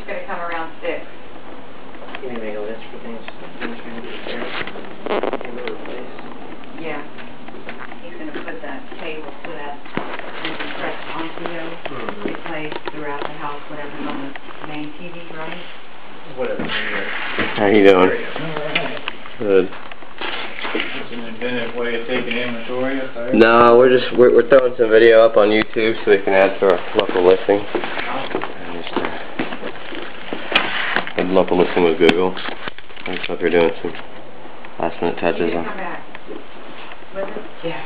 going to come around 6. Can you make a list for things you're going to repair? Can you replace? Yeah. He's going to put that cable so that we can press onto those, replace throughout the house, whatever's on the main TV, right? Whatever. How you doing? Alright. Good. It's an inventive way of taking inventory up there. No, we're throwing some video up on YouTube so we can add to our local listing. And just had a local listing with Google. I just hope you're doing some last minute touches on. Come back. Was it? Yeah.